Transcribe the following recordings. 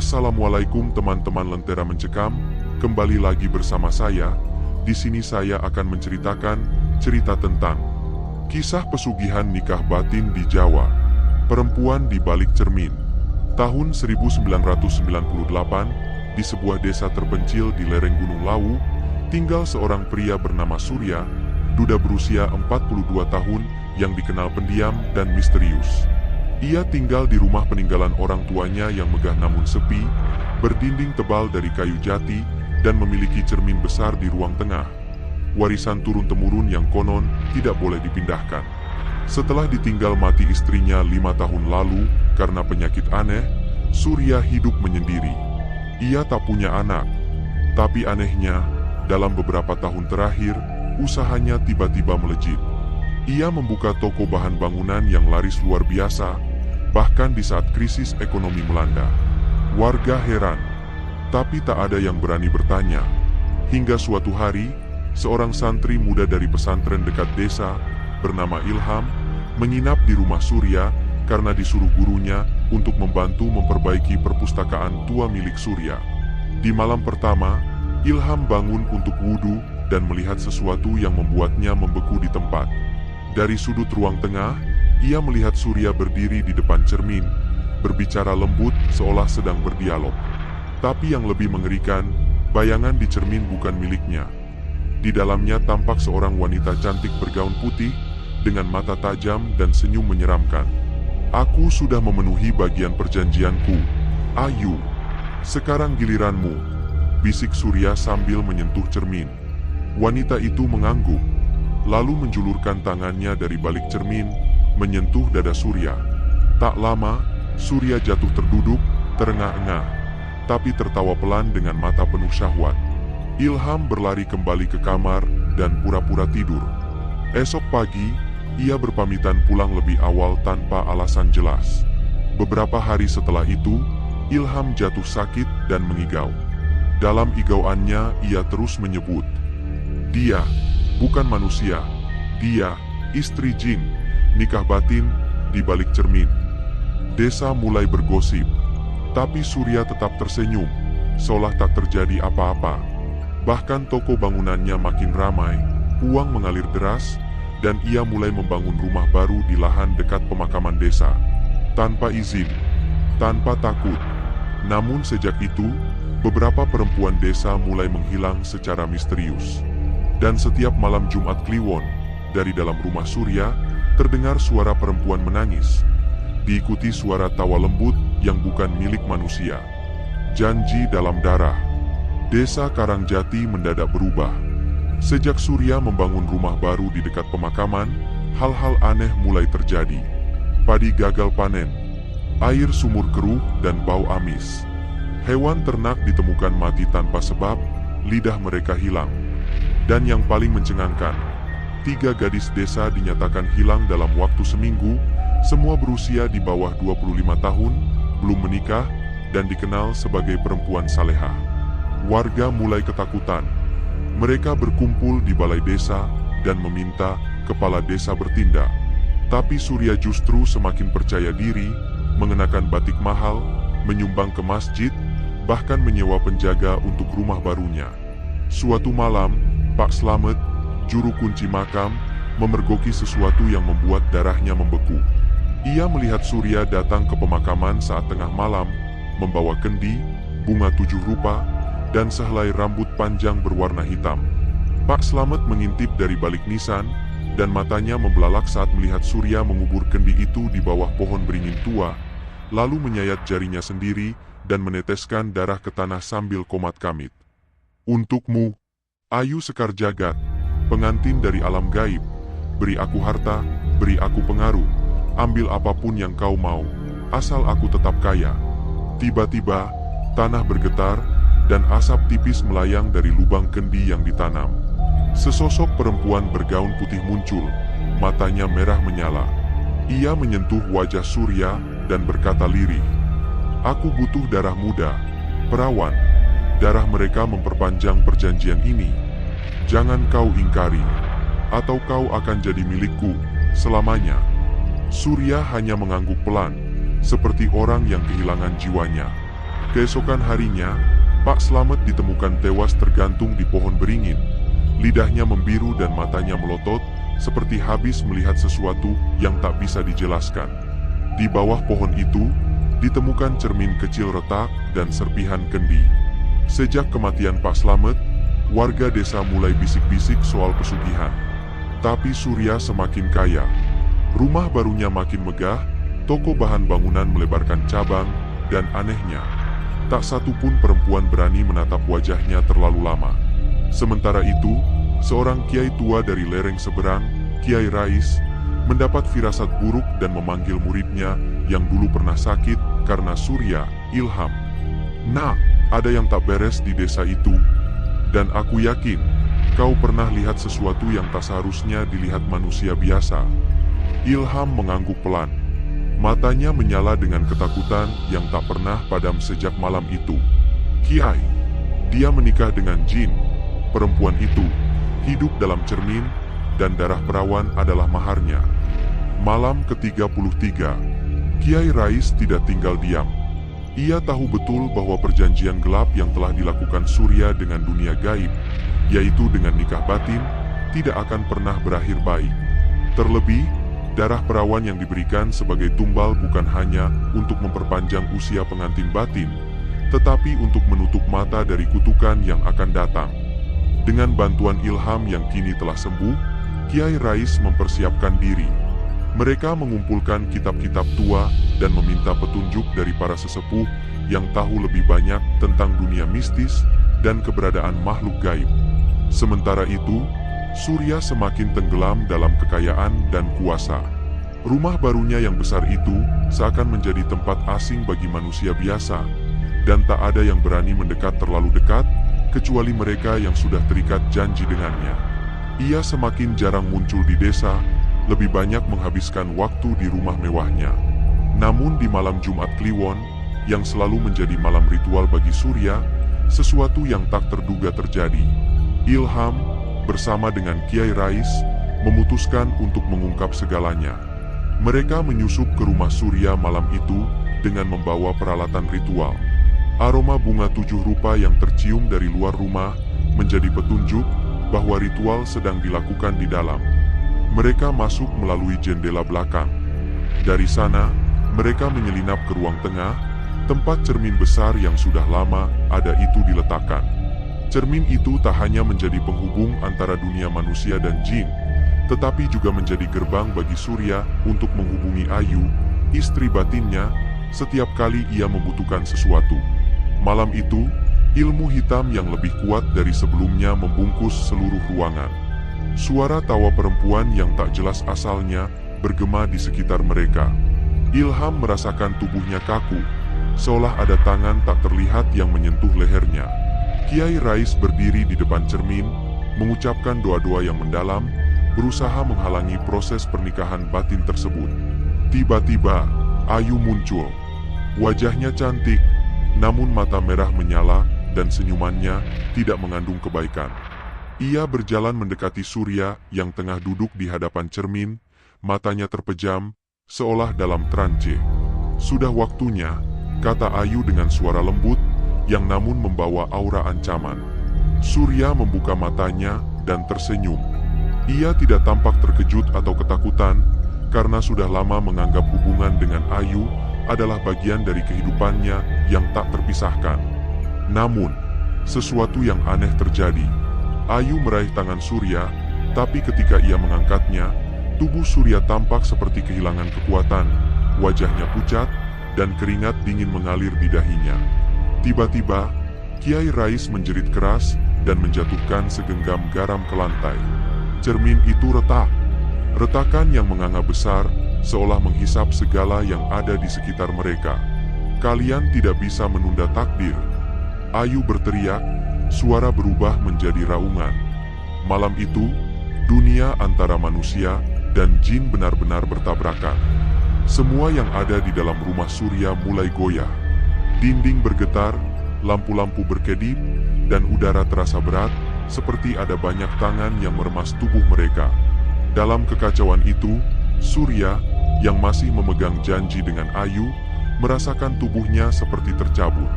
Assalamualaikum teman-teman Lentera Mencekam, kembali lagi bersama saya. Di sini saya akan menceritakan cerita tentang kisah pesugihan nikah batin di Jawa. Perempuan di balik cermin. Tahun 1998, di sebuah desa terpencil di lereng Gunung Lawu, tinggal seorang pria bernama Surya, duda berusia 42 tahun yang dikenal pendiam dan misterius. Ia tinggal di rumah peninggalan orang tuanya yang megah namun sepi, berdinding tebal dari kayu jati, dan memiliki cermin besar di ruang tengah. Warisan turun-temurun yang konon tidak boleh dipindahkan. Setelah ditinggal mati istrinya 5 tahun lalu karena penyakit aneh, Surya hidup menyendiri. Ia tak punya anak. Tapi anehnya, dalam beberapa tahun terakhir, usahanya tiba-tiba melejit. Ia membuka toko bahan bangunan yang laris luar biasa, bahkan di saat krisis ekonomi melanda. Warga heran, tapi tak ada yang berani bertanya. Hingga suatu hari, seorang santri muda dari pesantren dekat desa, bernama Ilham, menginap di rumah Surya karena disuruh gurunya untuk membantu memperbaiki perpustakaan tua milik Surya. Di malam pertama, Ilham bangun untuk wudhu dan melihat sesuatu yang membuatnya membeku di tempat. Dari sudut ruang tengah, ia melihat Surya berdiri di depan cermin, berbicara lembut seolah sedang berdialog. Tapi yang lebih mengerikan, bayangan di cermin bukan miliknya. Di dalamnya tampak seorang wanita cantik bergaun putih, dengan mata tajam dan senyum menyeramkan. "Aku sudah memenuhi bagian perjanjianku, Ayu. Sekarang giliranmu," bisik Surya sambil menyentuh cermin. Wanita itu mengangguk, lalu menjulurkan tangannya dari balik cermin, menyentuh dada Surya. Tak lama, Surya jatuh terduduk, terengah-engah, tapi tertawa pelan dengan mata penuh syahwat. Ilham berlari kembali ke kamar dan pura-pura tidur. Esok pagi, ia berpamitan pulang lebih awal tanpa alasan jelas. Beberapa hari setelah itu, Ilham jatuh sakit dan mengigau. Dalam igauannya, ia terus menyebut, "Dia bukan manusia, dia istri jin, nikah batin di balik cermin." Desa mulai bergosip, tapi Surya tetap tersenyum, seolah tak terjadi apa-apa. Bahkan toko bangunannya makin ramai, uang mengalir deras, dan ia mulai membangun rumah baru di lahan dekat pemakaman desa. Tanpa izin, tanpa takut. Namun sejak itu, beberapa perempuan desa mulai menghilang secara misterius. Dan setiap malam Jumat Kliwon, dari dalam rumah Surya, terdengar suara perempuan menangis, diikuti suara tawa lembut yang bukan milik manusia. Janji dalam darah. Desa Karangjati mendadak berubah. Sejak Surya membangun rumah baru di dekat pemakaman, hal-hal aneh mulai terjadi. Padi gagal panen, air sumur keruh dan bau amis. Hewan ternak ditemukan mati tanpa sebab, lidah mereka hilang. Dan yang paling mencengangkan, 3 gadis desa dinyatakan hilang dalam waktu seminggu, semua berusia di bawah 25 tahun, belum menikah, dan dikenal sebagai perempuan salehah. Warga mulai ketakutan. Mereka berkumpul di balai desa dan meminta kepala desa bertindak. Tapi Surya justru semakin percaya diri, mengenakan batik mahal, menyumbang ke masjid, bahkan menyewa penjaga untuk rumah barunya. Suatu malam, Pak Slamet, juru kunci makam, memergoki sesuatu yang membuat darahnya membeku. Ia melihat Surya datang ke pemakaman saat tengah malam, membawa kendi, bunga 7 rupa, dan sehelai rambut panjang berwarna hitam. Pak Slamet mengintip dari balik nisan, dan matanya membelalak saat melihat Surya mengubur kendi itu di bawah pohon beringin tua, lalu menyayat jarinya sendiri dan meneteskan darah ke tanah sambil komat kamit. "Untukmu, Ayu Sekar Jagat, pengantin dari alam gaib, beri aku harta, beri aku pengaruh, ambil apapun yang kau mau, asal aku tetap kaya." Tiba-tiba, tanah bergetar, dan asap tipis melayang dari lubang kendi yang ditanam. Sesosok perempuan bergaun putih muncul, matanya merah menyala. Ia menyentuh wajah Surya dan berkata lirih, "Aku butuh darah muda, perawan. Darah mereka memperpanjang perjanjian ini. Jangan kau ingkari, atau kau akan jadi milikku selamanya." Surya hanya mengangguk pelan, seperti orang yang kehilangan jiwanya. Keesokan harinya, Pak Slamet ditemukan tewas tergantung di pohon beringin. Lidahnya membiru dan matanya melotot, seperti habis melihat sesuatu yang tak bisa dijelaskan. Di bawah pohon itu, ditemukan cermin kecil retak dan serpihan kendi. Sejak kematian Pak Slamet, warga desa mulai bisik-bisik soal pesugihan. Tapi Surya semakin kaya. Rumah barunya makin megah, toko bahan bangunan melebarkan cabang, dan anehnya, tak satu pun perempuan berani menatap wajahnya terlalu lama. Sementara itu, seorang kiai tua dari lereng seberang, Kiai Rais, mendapat firasat buruk dan memanggil muridnya yang dulu pernah sakit karena Surya, Ilham. "Nak, ada yang tak beres di desa itu, dan aku yakin kau pernah lihat sesuatu yang tak seharusnya dilihat manusia biasa." Ilham mengangguk pelan. Matanya menyala dengan ketakutan yang tak pernah padam sejak malam itu. "Kiai, dia menikah dengan jin. Perempuan itu hidup dalam cermin, dan darah perawan adalah maharnya." Malam ke-33, Kiai Rais tidak tinggal diam. Ia tahu betul bahwa perjanjian gelap yang telah dilakukan Surya dengan dunia gaib, yaitu dengan nikah batin, tidak akan pernah berakhir baik. Terlebih, darah perawan yang diberikan sebagai tumbal bukan hanya untuk memperpanjang usia pengantin batin, tetapi untuk menutup mata dari kutukan yang akan datang. Dengan bantuan Ilham yang kini telah sembuh, Kiai Rais mempersiapkan diri. Mereka mengumpulkan kitab-kitab tua dan meminta petunjuk dari para sesepuh yang tahu lebih banyak tentang dunia mistis dan keberadaan makhluk gaib. Sementara itu, Surya semakin tenggelam dalam kekayaan dan kuasa. Rumah barunya yang besar itu seakan menjadi tempat asing bagi manusia biasa, dan tak ada yang berani mendekat terlalu dekat, kecuali mereka yang sudah terikat janji dengannya. Ia semakin jarang muncul di desa, lebih banyak menghabiskan waktu di rumah mewahnya. Namun di malam Jumat Kliwon, yang selalu menjadi malam ritual bagi Surya, sesuatu yang tak terduga terjadi. Ilham, bersama dengan Kiai Rais, memutuskan untuk mengungkap segalanya. Mereka menyusup ke rumah Surya malam itu dengan membawa peralatan ritual. Aroma bunga 7 rupa yang tercium dari luar rumah menjadi petunjuk bahwa ritual sedang dilakukan di dalam. Mereka masuk melalui jendela belakang. Dari sana, mereka menyelinap ke ruang tengah, tempat cermin besar yang sudah lama ada itu diletakkan. Cermin itu tak hanya menjadi penghubung antara dunia manusia dan jin, tetapi juga menjadi gerbang bagi Surya untuk menghubungi Ayu, istri batinnya, setiap kali ia membutuhkan sesuatu. Malam itu, ilmu hitam yang lebih kuat dari sebelumnya membungkus seluruh ruangan. Suara tawa perempuan yang tak jelas asalnya bergema di sekitar mereka. Ilham merasakan tubuhnya kaku, seolah ada tangan tak terlihat yang menyentuh lehernya. Kiai Rais berdiri di depan cermin, mengucapkan doa-doa yang mendalam, berusaha menghalangi proses pernikahan batin tersebut. Tiba-tiba, Ayu muncul. Wajahnya cantik, namun mata merah menyala dan senyumannya tidak mengandung kebaikan. Ia berjalan mendekati Surya yang tengah duduk di hadapan cermin, matanya terpejam, seolah dalam trance. "Sudah waktunya," kata Ayu dengan suara lembut, yang namun membawa aura ancaman. Surya membuka matanya dan tersenyum. Ia tidak tampak terkejut atau ketakutan, karena sudah lama menganggap hubungan dengan Ayu adalah bagian dari kehidupannya yang tak terpisahkan. Namun, sesuatu yang aneh terjadi. Ayu meraih tangan Surya, tapi ketika ia mengangkatnya, tubuh Surya tampak seperti kehilangan kekuatan, wajahnya pucat, dan keringat dingin mengalir di dahinya. Tiba-tiba, Kiai Rais menjerit keras dan menjatuhkan segenggam garam ke lantai. Cermin itu retak. Retakan yang menganga besar, seolah menghisap segala yang ada di sekitar mereka. "Kalian tidak bisa menunda takdir." Ayu berteriak, suara berubah menjadi raungan. Malam itu, dunia antara manusia dan jin benar-benar bertabrakan. Semua yang ada di dalam rumah Surya mulai goyah. Dinding bergetar, lampu-lampu berkedip, dan udara terasa berat, seperti ada banyak tangan yang meremas tubuh mereka. Dalam kekacauan itu, Surya, yang masih memegang janji dengan Ayu, merasakan tubuhnya seperti tercabut.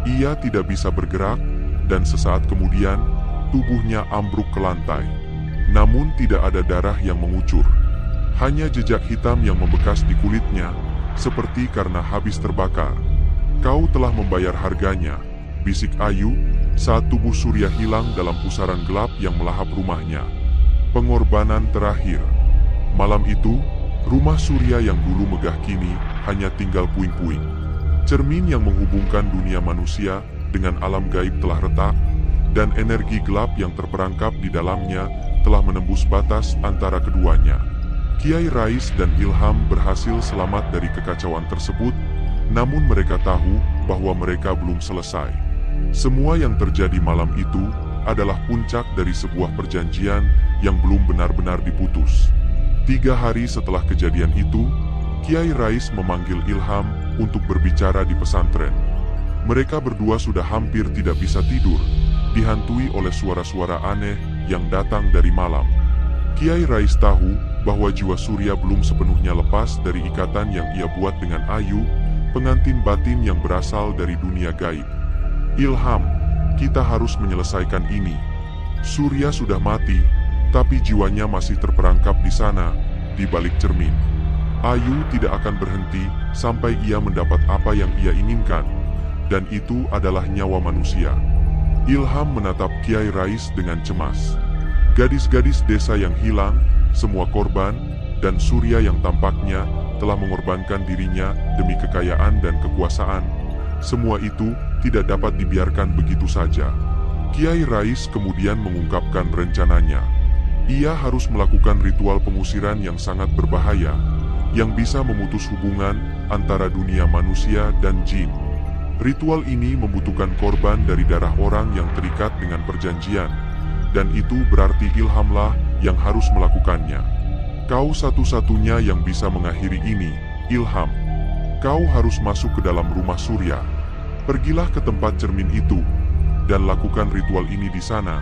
Ia tidak bisa bergerak, dan sesaat kemudian, tubuhnya ambruk ke lantai. Namun tidak ada darah yang mengucur. Hanya jejak hitam yang membekas di kulitnya, seperti karena habis terbakar. "Kau telah membayar harganya," bisik Ayu, saat tubuh Surya hilang dalam pusaran gelap yang melahap rumahnya. Pengorbanan terakhir. Malam itu, rumah Surya yang dulu megah kini hanya tinggal puing-puing. Cermin yang menghubungkan dunia manusia dengan alam gaib telah retak, dan energi gelap yang terperangkap di dalamnya telah menembus batas antara keduanya. Kiai Rais dan Ilham berhasil selamat dari kekacauan tersebut, namun mereka tahu bahwa mereka belum selesai. Semua yang terjadi malam itu adalah puncak dari sebuah perjanjian yang belum benar-benar diputus. 3 hari setelah kejadian itu, Kiai Rais memanggil Ilham untuk berbicara di pesantren. Mereka berdua sudah hampir tidak bisa tidur, dihantui oleh suara-suara aneh yang datang dari malam. Kiai Rais tahu bahwa jiwa Surya belum sepenuhnya lepas dari ikatan yang ia buat dengan Ayu, pengantin batin yang berasal dari dunia gaib. "Ilham, kita harus menyelesaikan ini. Surya sudah mati, tapi jiwanya masih terperangkap di sana, di balik cermin. Ayu tidak akan berhenti sampai ia mendapat apa yang ia inginkan, dan itu adalah nyawa manusia." Ilham menatap Kiai Rais dengan cemas. Gadis-gadis desa yang hilang, semua korban, dan Surya yang tampaknya telah mengorbankan dirinya demi kekayaan dan kekuasaan, semua itu tidak dapat dibiarkan begitu saja. Kiai Rais kemudian mengungkapkan rencananya. Ia harus melakukan ritual pengusiran yang sangat berbahaya, yang bisa memutus hubungan antara dunia manusia dan jin. Ritual ini membutuhkan korban dari darah orang yang terikat dengan perjanjian, dan itu berarti Ilhamlah yang harus melakukannya. "Kau satu-satunya yang bisa mengakhiri ini, Ilham. Kau harus masuk ke dalam rumah Surya. Pergilah ke tempat cermin itu, dan lakukan ritual ini di sana,"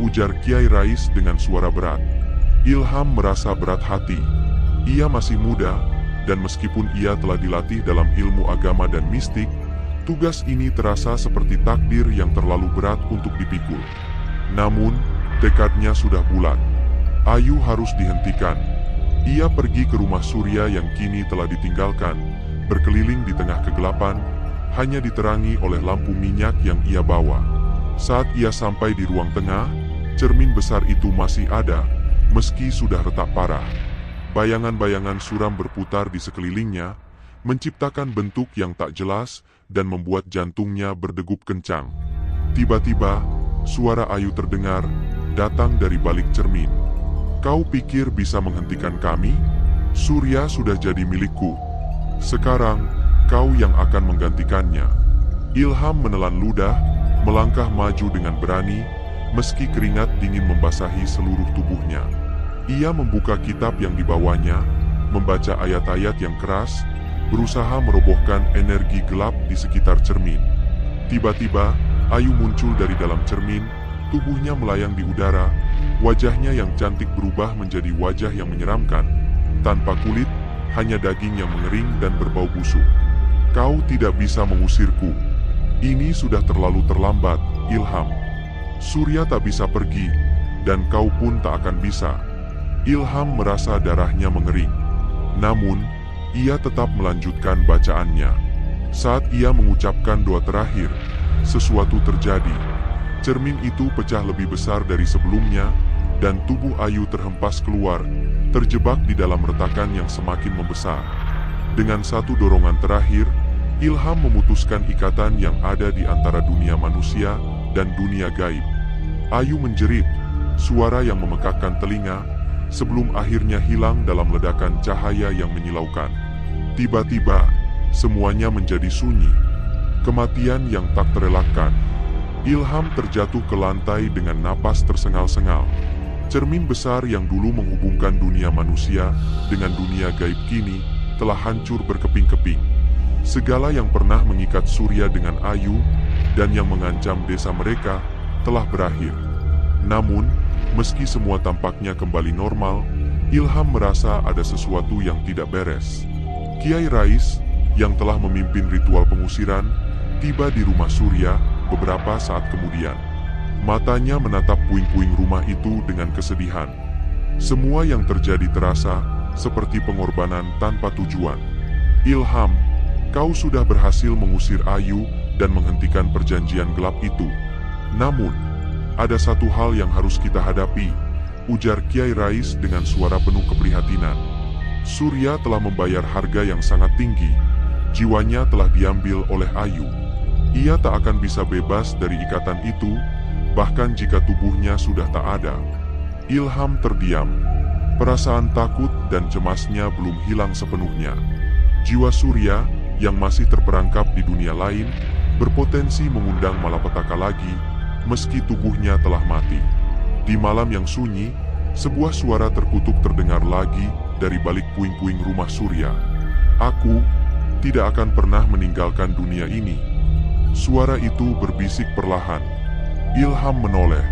ujar Kiai Rais dengan suara berat. Ilham merasa berat hati. Ia masih muda, dan meskipun ia telah dilatih dalam ilmu agama dan mistik, tugas ini terasa seperti takdir yang terlalu berat untuk dipikul. Namun, tekadnya sudah bulat. Ayu harus dihentikan. Ia pergi ke rumah Surya yang kini telah ditinggalkan, berkeliling di tengah kegelapan, hanya diterangi oleh lampu minyak yang ia bawa. Saat ia sampai di ruang tengah, cermin besar itu masih ada, meski sudah retak parah. Bayangan-bayangan suram berputar di sekelilingnya, menciptakan bentuk yang tak jelas dan membuat jantungnya berdegup kencang. Tiba-tiba, suara Ayu terdengar, datang dari balik cermin. "Kau pikir bisa menghentikan kami? Surya sudah jadi milikku. Sekarang, kau yang akan menggantikannya." Ilham menelan ludah, melangkah maju dengan berani, meski keringat dingin membasahi seluruh tubuhnya. Ia membuka kitab yang dibawanya, membaca ayat-ayat yang keras, berusaha merobohkan energi gelap di sekitar cermin. Tiba-tiba, Ayu muncul dari dalam cermin, tubuhnya melayang di udara, wajahnya yang cantik berubah menjadi wajah yang menyeramkan. Tanpa kulit, hanya daging yang mengering dan berbau busuk. "Kau tidak bisa mengusirku. Ini sudah terlalu terlambat, Ilham. Surya tak bisa pergi, dan kau pun tak akan bisa." Ilham merasa darahnya mengering. Namun, ia tetap melanjutkan bacaannya. Saat ia mengucapkan doa terakhir, sesuatu terjadi. Cermin itu pecah lebih besar dari sebelumnya, dan tubuh Ayu terhempas keluar, terjebak di dalam retakan yang semakin membesar. Dengan satu dorongan terakhir, Ilham memutuskan ikatan yang ada di antara dunia manusia dan dunia gaib. Ayu menjerit, suara yang memekakkan telinga, sebelum akhirnya hilang dalam ledakan cahaya yang menyilaukan. Tiba-tiba, semuanya menjadi sunyi. Kematian yang tak terelakkan. Ilham terjatuh ke lantai dengan napas tersengal-sengal. Cermin besar yang dulu menghubungkan dunia manusia dengan dunia gaib kini telah hancur berkeping-keping. Segala yang pernah mengikat Surya dengan Ayu dan yang mengancam desa mereka telah berakhir. Namun, meski semua tampaknya kembali normal, Ilham merasa ada sesuatu yang tidak beres. Kiai Rais, yang telah memimpin ritual pengusiran, tiba di rumah Surya beberapa saat kemudian. Matanya menatap puing-puing rumah itu dengan kesedihan. Semua yang terjadi terasa seperti pengorbanan tanpa tujuan. Ilham, kau sudah berhasil mengusir Ayu dan menghentikan perjanjian gelap itu. Namun, ada satu hal yang harus kita hadapi, ujar Kiai Rais dengan suara penuh keprihatinan. Surya telah membayar harga yang sangat tinggi. Jiwanya telah diambil oleh Ayu. Ia tak akan bisa bebas dari ikatan itu, bahkan jika tubuhnya sudah tak ada. Ilham terdiam. Perasaan takut dan cemasnya belum hilang sepenuhnya. Jiwa Surya yang masih terperangkap di dunia lain berpotensi mengundang malapetaka lagi, meski tubuhnya telah mati. Di malam yang sunyi, sebuah suara terkutuk terdengar lagi dari balik puing-puing rumah Surya. Aku tidak akan pernah meninggalkan dunia ini. Suara itu berbisik perlahan. Ilham menoleh.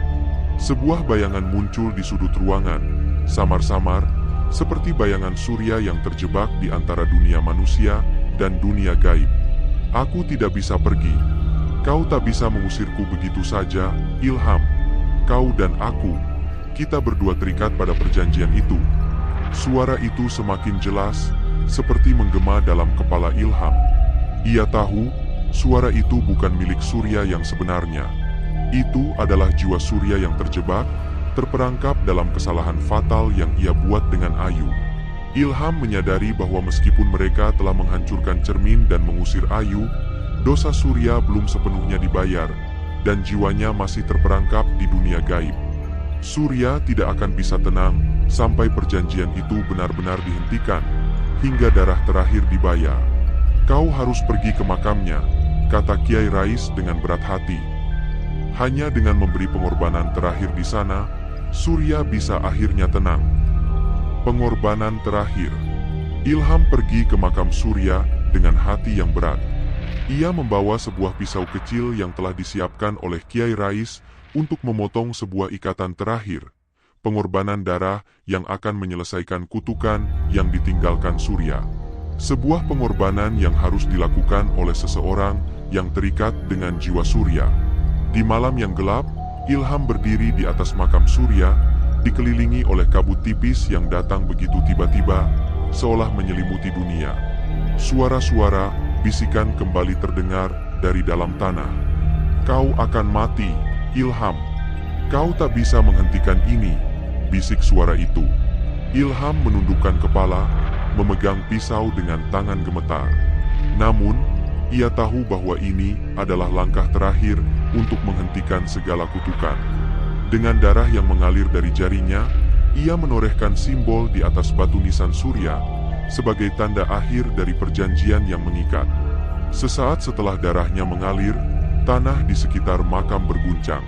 Sebuah bayangan muncul di sudut ruangan, samar-samar, seperti bayangan Surya yang terjebak di antara dunia manusia dan dunia gaib. Aku tidak bisa pergi. Kau tak bisa mengusirku begitu saja, Ilham. Kau dan aku, kita berdua terikat pada perjanjian itu. Suara itu semakin jelas, seperti menggema dalam kepala Ilham. Ia tahu, suara itu bukan milik Surya yang sebenarnya. Itu adalah jiwa Surya yang terjebak, terperangkap dalam kesalahan fatal yang ia buat dengan Ayu. Ilham menyadari bahwa meskipun mereka telah menghancurkan cermin dan mengusir Ayu, dosa Surya belum sepenuhnya dibayar, dan jiwanya masih terperangkap di dunia gaib. Surya tidak akan bisa tenang sampai perjanjian itu benar-benar dihentikan, hingga darah terakhir dibayar. Kau harus pergi ke makamnya, kata Kiai Rais dengan berat hati. Hanya dengan memberi pengorbanan terakhir di sana, Surya bisa akhirnya tenang. Pengorbanan terakhir. Ilham pergi ke makam Surya dengan hati yang berat. Ia membawa sebuah pisau kecil yang telah disiapkan oleh Kiai Rais untuk memotong sebuah ikatan terakhir, pengorbanan darah yang akan menyelesaikan kutukan yang ditinggalkan Surya. Sebuah pengorbanan yang harus dilakukan oleh seseorang yang terikat dengan jiwa Surya. Di malam yang gelap, Ilham berdiri di atas makam Surya, dikelilingi oleh kabut tipis yang datang begitu tiba-tiba, seolah menyelimuti dunia. Suara-suara, bisikan kembali terdengar dari dalam tanah. Kau akan mati, Ilham. Kau tak bisa menghentikan ini, bisik suara itu. Ilham menundukkan kepala, memegang pisau dengan tangan gemetar. Namun, ia tahu bahwa ini adalah langkah terakhir untuk menghentikan segala kutukan. Dengan darah yang mengalir dari jarinya, ia menorehkan simbol di atas batu nisan Surya sebagai tanda akhir dari perjanjian yang mengikat. Sesaat setelah darahnya mengalir, tanah di sekitar makam berguncang.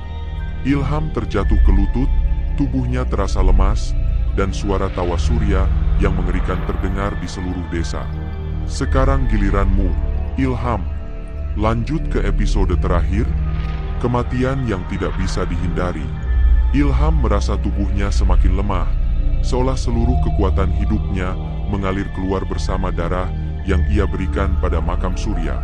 Ilham terjatuh ke lutut, tubuhnya terasa lemas, dan suara tawa Surya yang mengerikan terdengar di seluruh desa. Sekarang giliranmu, Ilham. Lanjut ke episode terakhir, kematian yang tidak bisa dihindari. Ilham merasa tubuhnya semakin lemah, seolah seluruh kekuatan hidupnya mengalir keluar bersama darah yang ia berikan pada makam Surya.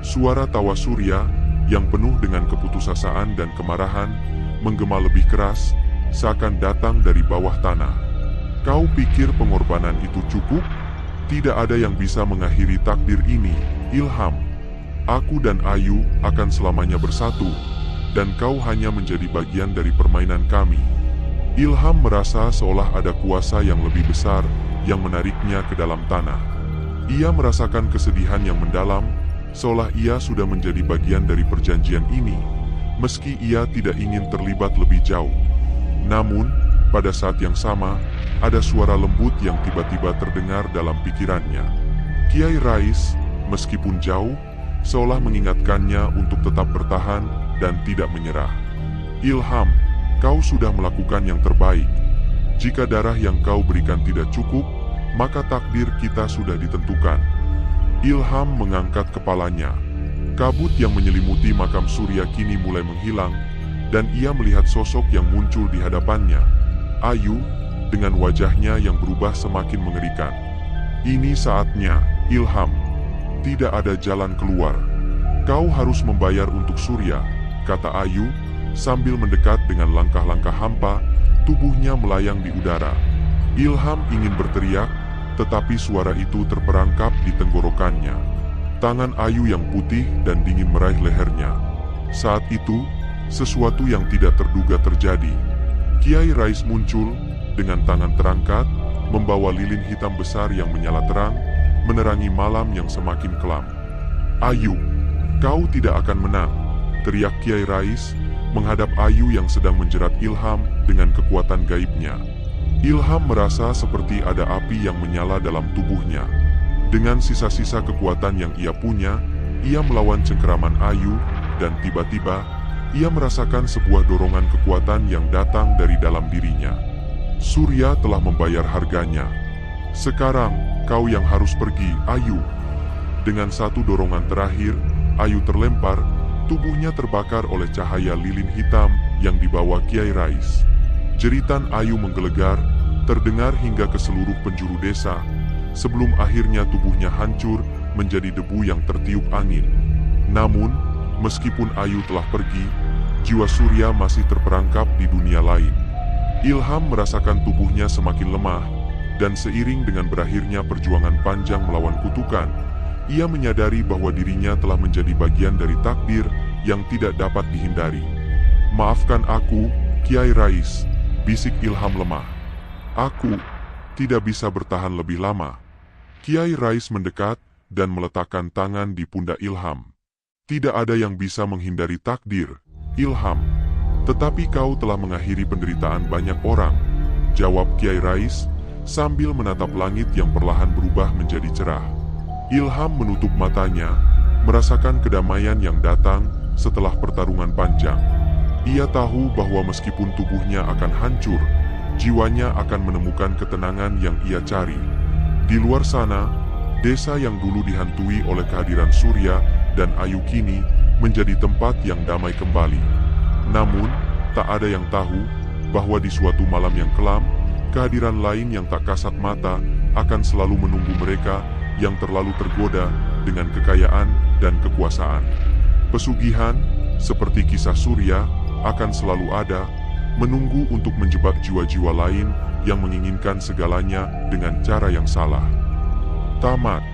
Suara tawa Surya yang penuh dengan keputusasaan dan kemarahan menggema lebih keras, seakan datang dari bawah tanah. Kau pikir pengorbanan itu cukup? Tidak ada yang bisa mengakhiri takdir ini, Ilham. Aku dan Ayu akan selamanya bersatu, dan kau hanya menjadi bagian dari permainan kami. Ilham merasa seolah ada kuasa yang lebih besar yang menariknya ke dalam tanah. Ia merasakan kesedihan yang mendalam, seolah ia sudah menjadi bagian dari perjanjian ini, meski ia tidak ingin terlibat lebih jauh. Namun, pada saat yang sama, ada suara lembut yang tiba-tiba terdengar dalam pikirannya. Kiai Rais, meskipun jauh, seolah mengingatkannya untuk tetap bertahan dan tidak menyerah. Ilham, kau sudah melakukan yang terbaik. Jika darah yang kau berikan tidak cukup, maka takdir kita sudah ditentukan. Ilham mengangkat kepalanya. Kabut yang menyelimuti makam Surya kini mulai menghilang, dan ia melihat sosok yang muncul di hadapannya. Ayu, dengan wajahnya yang berubah semakin mengerikan. Ini saatnya, Ilham. Tidak ada jalan keluar. Kau harus membayar untuk Surya, kata Ayu, sambil mendekat dengan langkah-langkah hampa, tubuhnya melayang di udara. Ilham ingin berteriak, tetapi suara itu terperangkap di tenggorokannya. Tangan Ayu yang putih dan dingin meraih lehernya. Saat itu, sesuatu yang tidak terduga terjadi. Kiai Rais muncul, dengan tangan terangkat, membawa lilin hitam besar yang menyala terang, menerangi malam yang semakin kelam. "Ayu, kau tidak akan menang," teriak Kiai Rais, menghadap Ayu yang sedang menjerat Ilham dengan kekuatan gaibnya. Ilham merasa seperti ada api yang menyala dalam tubuhnya. Dengan sisa-sisa kekuatan yang ia punya, ia melawan cengkeraman Ayu, dan tiba-tiba, ia merasakan sebuah dorongan kekuatan yang datang dari dalam dirinya. Surya telah membayar harganya. "Sekarang, kau yang harus pergi, Ayu." Dengan satu dorongan terakhir, Ayu terlempar, tubuhnya terbakar oleh cahaya lilin hitam yang dibawa Kiai Rais. Jeritan Ayu menggelegar, terdengar hingga ke seluruh penjuru desa, sebelum akhirnya tubuhnya hancur menjadi debu yang tertiup angin. Namun, meskipun Ayu telah pergi, jiwa Surya masih terperangkap di dunia lain. Ilham merasakan tubuhnya semakin lemah, dan seiring dengan berakhirnya perjuangan panjang melawan kutukan, ia menyadari bahwa dirinya telah menjadi bagian dari takdir yang tidak dapat dihindari. "Maafkan aku, Kiai Rais," bisik Ilham lemah. "Aku tidak bisa bertahan lebih lama." Kiai Rais mendekat dan meletakkan tangan di pundak Ilham. "Tidak ada yang bisa menghindari takdir, Ilham. Tetapi kau telah mengakhiri penderitaan banyak orang," jawab Kiai Rais, sambil menatap langit yang perlahan berubah menjadi cerah. Ilham menutup matanya, merasakan kedamaian yang datang setelah pertarungan panjang. Ia tahu bahwa meskipun tubuhnya akan hancur, jiwanya akan menemukan ketenangan yang ia cari. Di luar sana, desa yang dulu dihantui oleh kehadiran Surya dan Ayu kini menjadi tempat yang damai kembali. Namun, tak ada yang tahu bahwa di suatu malam yang kelam, kehadiran lain yang tak kasat mata akan selalu menunggu mereka yang terlalu tergoda dengan kekayaan dan kekuasaan. Pesugihan, seperti kisah Surya, akan selalu ada, menunggu untuk menjebak jiwa-jiwa lain yang menginginkan segalanya dengan cara yang salah. Tamat.